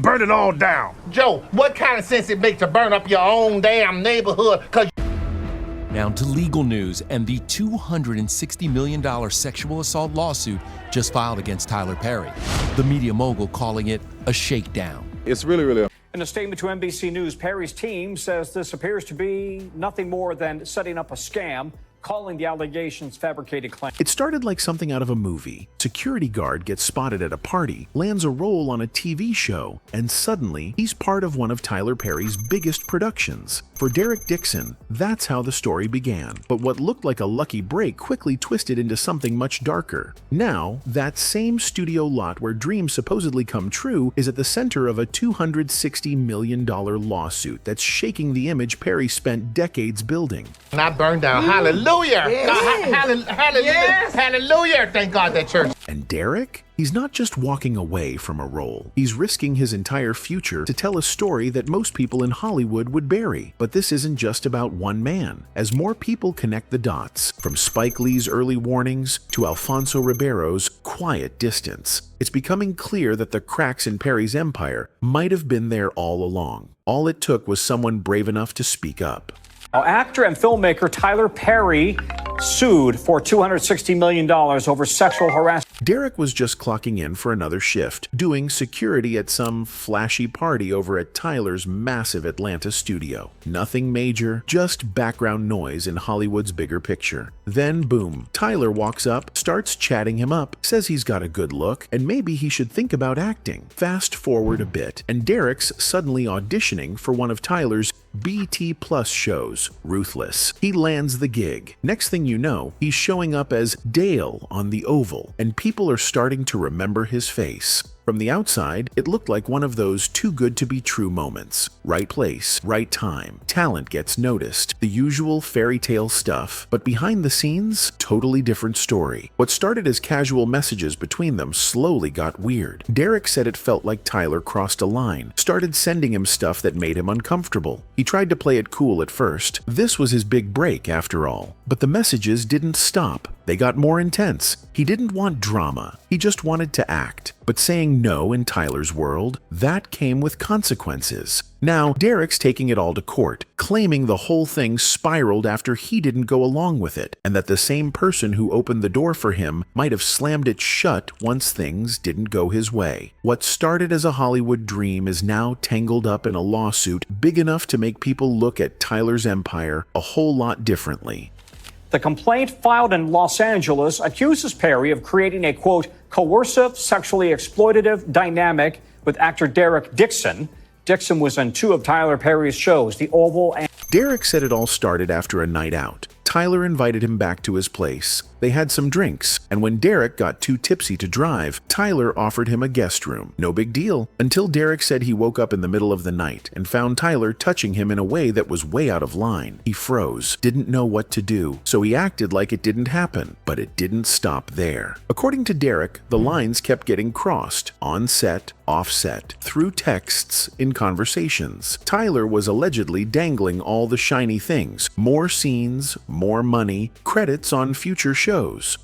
Burn it all down. Joe, what kind of sense it make to burn up your own damn neighborhood? Now to legal news and the $260 million sexual assault lawsuit just filed against Tyler Perry. The media mogul calling it a shakedown. It's really. In a statement to NBC News, Perry's team says this appears to be nothing more than setting up a scam, calling the allegations fabricated claims. It started like something out of a movie. Security guard gets spotted at a party, lands a role on a TV show, and suddenly he's part of one of Tyler Perry's biggest productions. For Derek Dixon, that's how the story began. But what looked like a lucky break quickly twisted into something much darker. Now, that same studio lot where dreams supposedly come true is at the center of a $260 million lawsuit that's shaking the image Perry spent decades building. Not burned down. Hallelujah. Yes. Hallelujah. Yes. Hallelujah. Thank God that church. And Derek? He's not just walking away from a role. He's risking his entire future to tell a story that most people in Hollywood would bury. But this isn't just about one man. As more people connect the dots, from Spike Lee's early warnings to Alfonso Ribeiro's quiet distance, it's becoming clear that the cracks in Perry's empire might have been there all along. All it took was someone brave enough to speak up. Now, actor and filmmaker Tyler Perry sued for $260 million over sexual harassment. Derek was just clocking in for another shift, doing security at some flashy party over at Tyler's massive Atlanta studio. Nothing major, just background noise in Hollywood's bigger picture. Then boom, Tyler walks up, starts chatting him up, says he's got a good look, and maybe he should think about acting. Fast forward a bit, and Derek's suddenly auditioning for one of Tyler's BT Plus shows, Ruthless. He lands the gig. Next thing you know, he's showing up as Dale on The Oval, and people are starting to remember his face. From the outside, it looked like one of those too good to be true moments. Right place, right time. Talent gets noticed. The usual fairy tale stuff. But behind the scenes, totally different story. What started as casual messages between them slowly got weird. Derek said it felt like Tyler crossed a line, started sending him stuff that made him uncomfortable. He tried to play it cool at first. This was his big break, after all. But the messages didn't stop. They got more intense. He didn't want drama. He just wanted to act. But saying no in Tyler's world, that came with consequences. Now, Derek's taking it all to court, claiming the whole thing spiraled after he didn't go along with it, and that the same person who opened the door for him might have slammed it shut once things didn't go his way. What started as a Hollywood dream is now tangled up in a lawsuit big enough to make people look at Tyler's empire a whole lot differently. The complaint filed in Los Angeles accuses Perry of creating a, quote, coercive, sexually exploitative dynamic with actor Derek Dixon. Dixon was on two of Tyler Perry's shows, The Oval and... Derek said it all started after a night out. Tyler invited him back to his place. They had some drinks, and when Derek got too tipsy to drive, Tyler offered him a guest room. No big deal, until Derek said he woke up in the middle of the night and found Tyler touching him in a way that was way out of line. He froze, didn't know what to do, so he acted like it didn't happen, but it didn't stop there. According to Derek, the lines kept getting crossed, on set, off set, through texts, in conversations. Tyler was allegedly dangling all the shiny things, more scenes, more money, credits on future shows.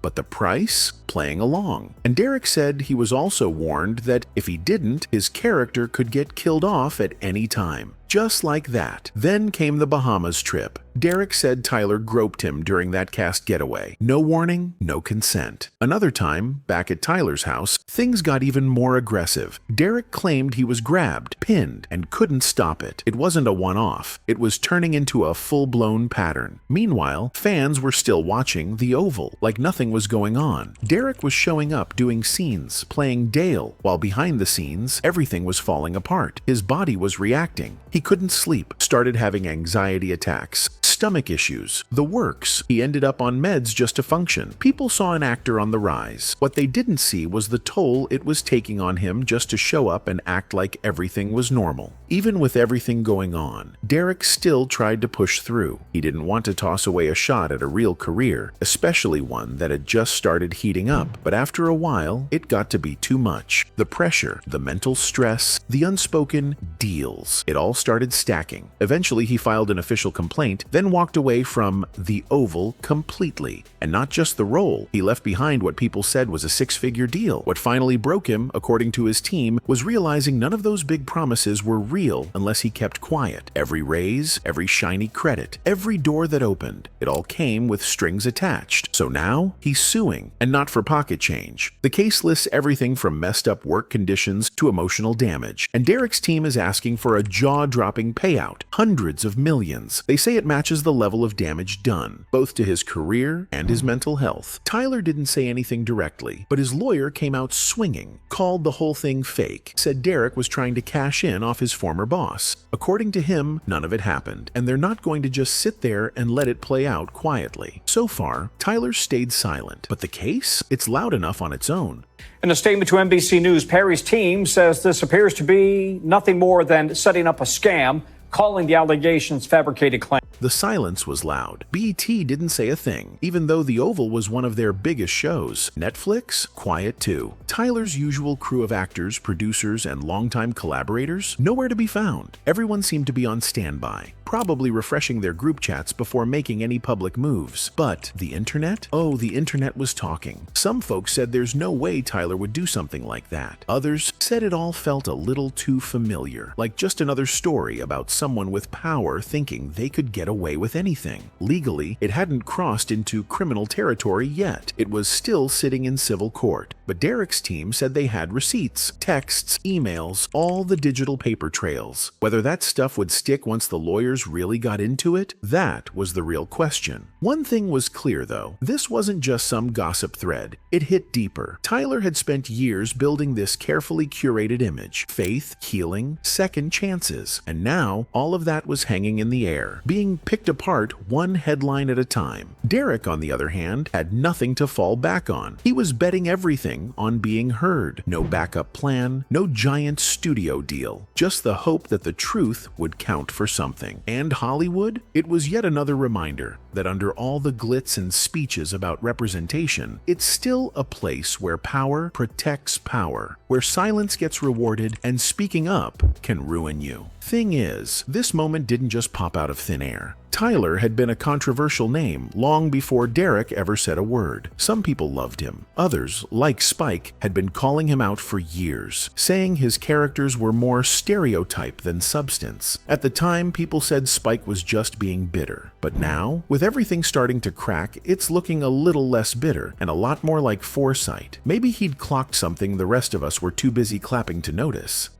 But the price? Playing along. And Derek said he was also warned that if he didn't, his character could get killed off at any time. Just like that. Then came the Bahamas trip. Derek said Tyler groped him during that cast getaway. No warning, no consent. Another time, back at Tyler's house, things got even more aggressive. Derek claimed he was grabbed, pinned, and couldn't stop it. It wasn't a one-off. It was turning into a full-blown pattern. Meanwhile, fans were still watching The Oval, like nothing was going on. Derek was showing up doing scenes, playing Dale, while behind the scenes, everything was falling apart. His body was reacting. He couldn't sleep, started having anxiety attacks, stomach issues, the works. He ended up on meds just to function. People saw an actor on the rise. What they didn't see was the toll it was taking on him just to show up and act like everything was normal. Even with everything going on, Derek still tried to push through. He didn't want to toss away a shot at a real career, especially one that had just started heating up. But after a while, it got to be too much. The pressure, the mental stress, the unspoken deals. It all started stacking. Eventually, he filed an official complaint, then then walked away from the Oval completely. And not just the role, he left behind what people said was a six-figure deal. What finally broke him, according to his team, was realizing none of those big promises were real unless he kept quiet. Every raise, every shiny credit, every door that opened, it all came with strings attached. So now he's suing, and not for pocket change. The case lists everything from messed up work conditions to emotional damage, and Derek's team is asking for a jaw-dropping payout, hundreds of millions. They say it matches the level of damage done, both to his career and his mental health. Tyler didn't say anything directly, but his lawyer came out swinging, called the whole thing fake, said Derek was trying to cash in off his former boss. According to him, none of it happened, and they're not going to just sit there and let it play out quietly. So far, Tyler stayed silent, but the case? It's loud enough on its own. In a statement to NBC News, Perry's team says this appears to be nothing more than setting up a scam, calling the allegations fabricated claims. The silence was loud. BET didn't say a thing, even though The Oval was one of their biggest shows. Netflix? Quiet too. Tyler's usual crew of actors, producers, and longtime collaborators? Nowhere to be found. Everyone seemed to be on standby, probably refreshing their group chats before making any public moves. But the internet? Oh, the internet was talking. Some folks said there's no way Tyler would do something like that. Others said it all felt a little too familiar, like just another story about someone with power thinking they could get away with anything. Legally, it hadn't crossed into criminal territory yet. It was still sitting in civil court. But Derek's team said they had receipts, texts, emails, all the digital paper trails. Whether that stuff would stick once the lawyers really got into it, that was the real question. One thing was clear though, this wasn't just some gossip thread. It hit deeper. Tyler had spent years building this carefully curated image, faith, healing, second chances, and now all of that was hanging in the air, being picked apart one headline at a time. Derek, on the other hand, had nothing to fall back on. He was betting everything on being heard. No backup plan, no giant studio deal, just the hope that the truth would count for something. And Hollywood? It was yet another reminder that under all the glitz and speeches about representation, it's still a place where power protects power, where silence gets rewarded and speaking up can ruin you. Thing is, this moment didn't just pop out of thin air. Tyler had been a controversial name long before Derek ever said a word. Some people loved him. Others, like Spike, had been calling him out for years, saying his characters were more stereotype than substance. At the time, people said Spike was just being bitter. But now, with everything starting to crack, it's looking a little less bitter and a lot more like foresight. Maybe he'd clocked something the rest of us were too busy clapping to notice.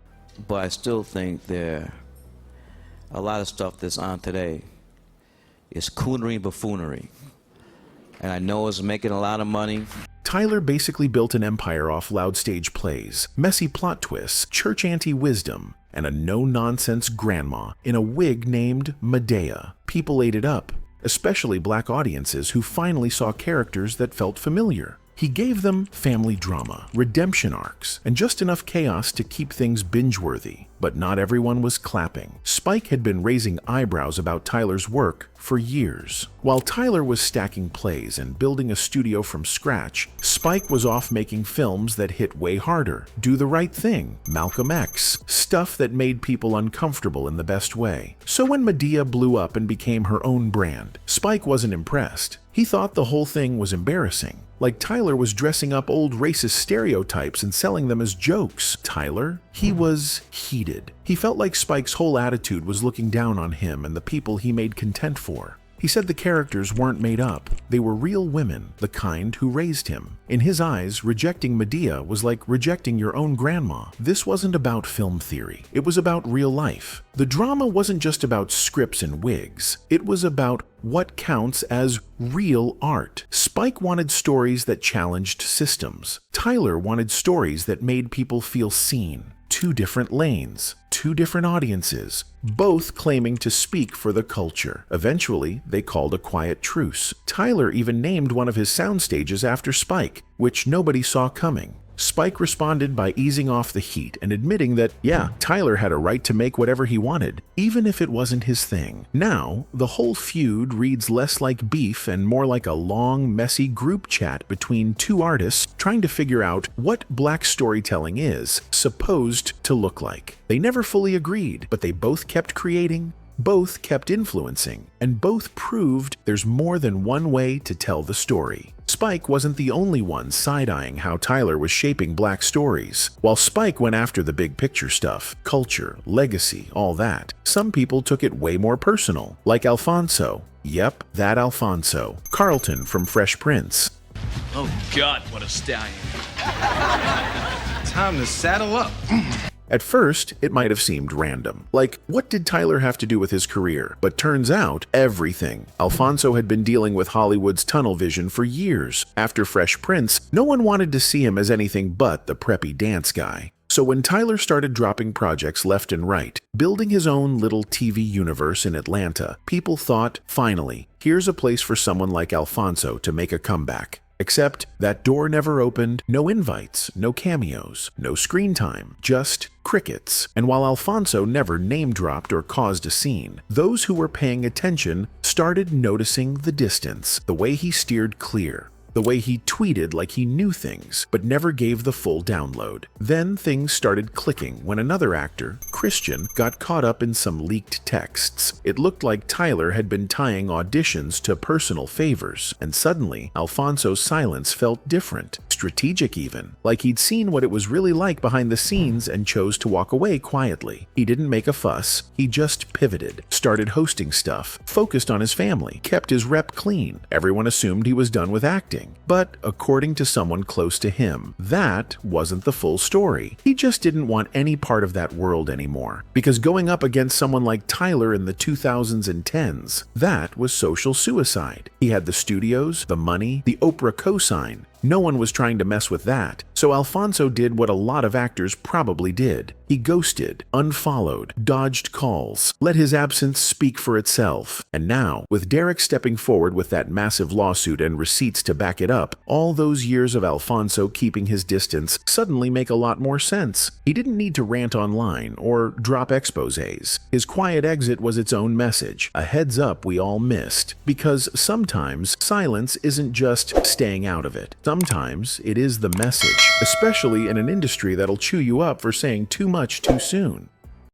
But I still think there a lot of stuff that's on today is coonery and buffoonery. And I know it's making a lot of money. Tyler basically built an empire off loud stage plays, messy plot twists, church anti-wisdom, and a no-nonsense grandma in a wig named Medea. People ate it up, especially black audiences who finally saw characters that felt familiar. He gave them family drama, redemption arcs, and just enough chaos to keep things binge-worthy. But not everyone was clapping. Spike had been raising eyebrows about Tyler's work for years. While Tyler was stacking plays and building a studio from scratch, Spike was off making films that hit way harder. Do the Right Thing, Malcolm X, stuff that made people uncomfortable in the best way. So when Medea blew up and became her own brand, Spike wasn't impressed. He thought the whole thing was embarrassing. Like Tyler was dressing up old racist stereotypes and selling them as jokes. Tyler? He was heated. He felt like Spike's whole attitude was looking down on him and the people he made content for. He said the characters weren't made up. They were real women, the kind who raised him. In his eyes, rejecting Medea was like rejecting your own grandma. This wasn't about film theory. It was about real life. The drama wasn't just about scripts and wigs. It was about what counts as real art. Spike wanted stories that challenged systems. Tyler wanted stories that made people feel seen. Two different lanes, two different audiences, both claiming to speak for the culture. Eventually, they called a quiet truce. Tyler even named one of his sound stages after Spike, which nobody saw coming. Spike responded by easing off the heat and admitting that, yeah, Tyler had a right to make whatever he wanted, even if it wasn't his thing. Now, the whole feud reads less like beef and more like a long, messy group chat between two artists trying to figure out what black storytelling is supposed to look like. They never fully agreed, but they both kept creating, Both kept influencing, and both proved there's more than one way to tell the story. Spike wasn't the only one side-eyeing how Tyler was shaping black stories. While Spike went after the big picture stuff, culture, legacy, all that, some people took it way more personal, like Alfonso. Yep, that Alfonso. Carlton from Fresh Prince. Oh God, what a stallion. Time to saddle up. At first, it might have seemed random. Like, what did Tyler have to do with his career? But turns out, everything. Alfonso had been dealing with Hollywood's tunnel vision for years. After Fresh Prince, no one wanted to see him as anything but the preppy dance guy. So when Tyler started dropping projects left and right, building his own little TV universe in Atlanta, people thought, finally, here's a place for someone like Alfonso to make a comeback. Except that door never opened, no invites, no cameos, no screen time, just crickets. And while Alfonso never name-dropped or caused a scene, those who were paying attention started noticing the distance, the way he steered clear, the way he tweeted like he knew things, but never gave the full download. Then things started clicking when another actor, Christian, got caught up in some leaked texts. It looked like Tyler had been tying auditions to personal favors, and suddenly, Alfonso's silence felt different, strategic even, like he'd seen what it was really like behind the scenes and chose to walk away quietly. He didn't make a fuss, he just pivoted, started hosting stuff, focused on his family, kept his rep clean. Everyone assumed he was done with acting. But according to someone close to him, that wasn't the full story. He just didn't want any part of that world anymore. Because going up against someone like Tyler in the 2000s and 10s, that was social suicide. He had the studios, the money, the Oprah cosign. No one was trying to mess with that. So Alfonso did what a lot of actors probably did. He ghosted, unfollowed, dodged calls, let his absence speak for itself. And now, with Derek stepping forward with that massive lawsuit and receipts to back it up, all those years of Alfonso keeping his distance suddenly make a lot more sense. He didn't need to rant online or drop exposés. His quiet exit was its own message, a heads up we all missed. Because sometimes silence isn't just staying out of it. Sometimes it is the message, especially in an industry that'll chew you up for saying too much too soon.